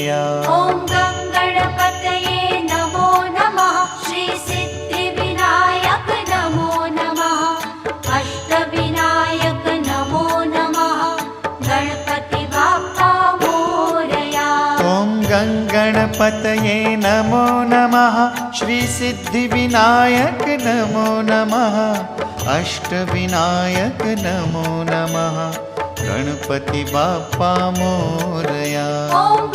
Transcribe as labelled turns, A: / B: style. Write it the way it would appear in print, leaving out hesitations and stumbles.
A: मोरया।
B: ॐ गं गणपतये नमो नमः। श्री सिद्धिविनायक नमो नमः। अष्टविनायक नमो नमः। गणपति बाप्पा मोरया।
A: ॐ गं गणपतये नमो नमः। श्री सिद्धिविनायक नमो नमः। अष्टविनायक नमो नमः। गणपति बाप्पा मोरया।
B: ॐ